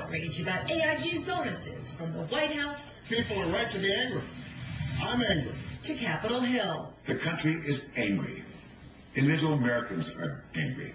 outrage about AIG's bonuses from the White House. People are right to be angry. I'm angry. To Capitol Hill. The country is angry. Individual Americans are angry.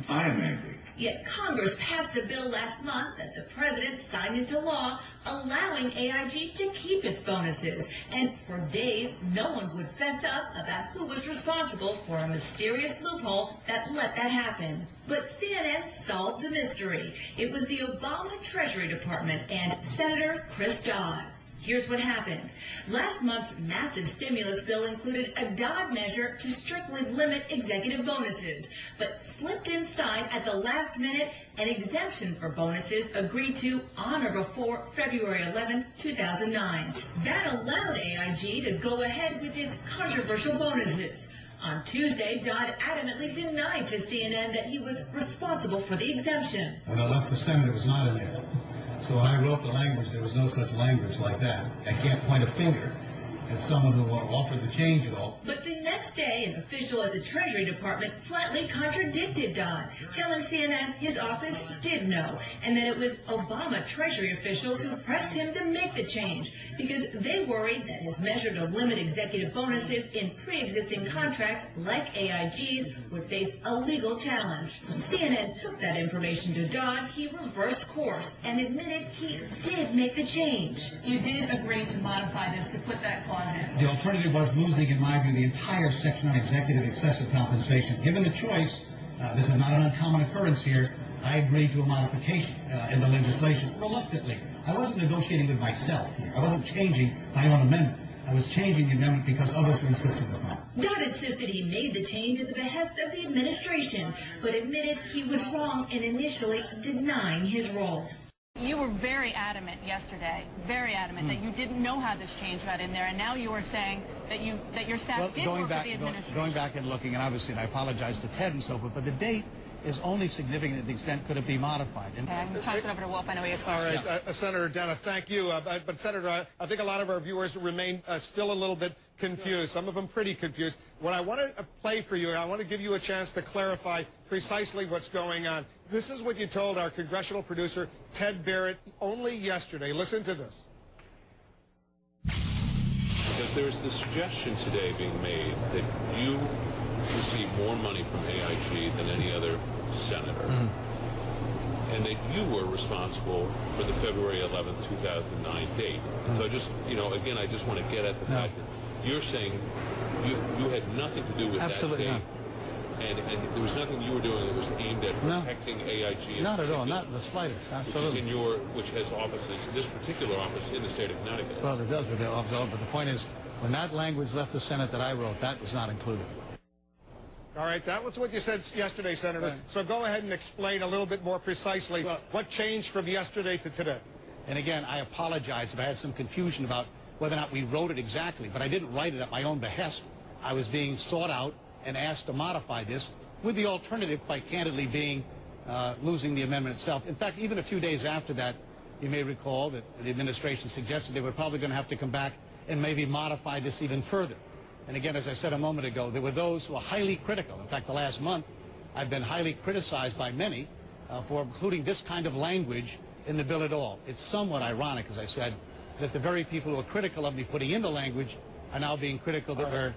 I am angry. Yet Congress passed a bill last month that the president signed into law allowing AIG to keep its bonuses. And for days, no one would fess up about who was responsible for a mysterious loophole that let that happen. But CNN solved the mystery. It was the Obama Treasury Department and Senator Chris Dodd. Here's what happened. Last month's massive stimulus bill included a Dodd measure to strictly limit executive bonuses, but slipped inside at the last minute an exemption for bonuses agreed to on or before February 11, 2009. That allowed AIG to go ahead with its controversial bonuses. On Tuesday, Dodd adamantly denied to CNN that he was responsible for the exemption. When I left the Senate, it was not in there. So when I wrote the language, there was no such language like that. I can't point a finger at someone who offered the change at all. But the next day, an official at the Treasury Department flatly contradicted Dodd, telling CNN his office did know, and that it was Obama Treasury officials who pressed him to make the change, because they worried that his measure to limit executive bonuses in pre-existing contracts like AIG's would face a legal challenge. When CNN took that information to Dodd, he reversed course and admitted he did make the change. You did agree to modify this to put that clause in. The alternative was losing, in my view, the entire section on executive excessive compensation. Given the choice, this is not an uncommon occurrence here, I agreed to a modification in the legislation, reluctantly. I wasn't negotiating with myself here. I wasn't changing my own amendment. I was changing the amendment because others were insisting upon it. Dodd insisted he made the change at the behest of the administration, but admitted he was wrong in initially denying his role. You were very adamant yesterday, that you didn't know how this change got in there, and now you are saying that your staff did work with the administration. Going back and looking, and obviously, and I apologize to Ted and so forth, but the date is only significant to the extent could it be modified. Okay, I'm going to toss it over to Wolf. I know he has questions. All right, Senator Dana, thank you. But Senator, I think a lot of our viewers remain still a little bit confused, some of them pretty confused. What I want to play for you, I want to give you a chance to clarify precisely what's going on. This is what you told our congressional producer, Ted Barrett, only yesterday. Listen to this. Because there's the suggestion today being made that you receive more money from AIG than any other senator, and that you were responsible for the February 11, 2009 date. And so just, again, I just want to get at the fact that you're saying you had nothing to do with Absolutely that date. And there was nothing you were doing that was aimed at protecting AIG. Not at all, not in the slightest. Absolutely. Which has offices, this particular office in the state of Connecticut. Well, it does with the office, but the point is, when that language left the Senate that I wrote, that was not included. All right, that was what you said yesterday, Senator. Right. So go ahead and explain a little bit more precisely what changed from yesterday to today. And again, I apologize if I had some confusion about whether or not we wrote it exactly, but I didn't write it at my own behest. I was being sought out and asked to modify this, with the alternative, quite candidly, being losing the amendment itself. In fact, even a few days after that, you may recall that the administration suggested they were probably going to have to come back and maybe modify this even further. And again, as I said a moment ago, there were those who were highly critical. In fact, the last month, I've been highly criticized by many for including this kind of language in the bill at all. It's somewhat ironic, as I said, that the very people who are critical of me putting in the language are now being critical that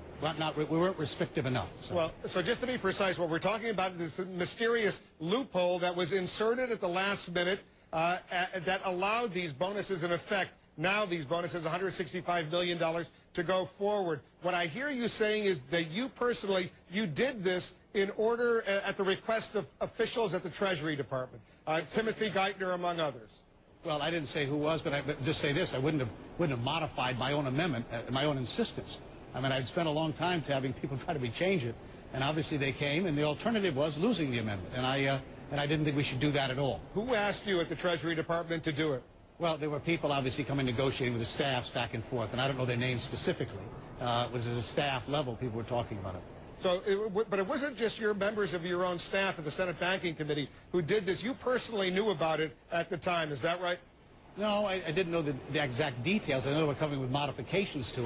we weren't restrictive enough. So. Well, so just to be precise, what we're talking about is this mysterious loophole that was inserted at the last minute that allowed these bonuses in effect. Now these bonuses, $165 million to go forward. What I hear you saying is that you personally, you did this in order at the request of officials at the Treasury Department, Timothy Geithner among others. Well, I didn't say who was, but I just say this: I wouldn't have modified my own amendment at my own insistence. I mean, I'd spent a long time having people try to change it, and obviously they came, and the alternative was losing the amendment, and I didn't think we should do that at all. Who asked you at the Treasury Department to do it? Well, there were people obviously coming negotiating with the staffs back and forth, and I don't know their names specifically. It was at a staff level people were talking about it. So, but it wasn't just your members of your own staff at the Senate Banking Committee who did this. You personally knew about it at the time. Is that right? No, I didn't know the exact details. I know they were coming with modifications to it.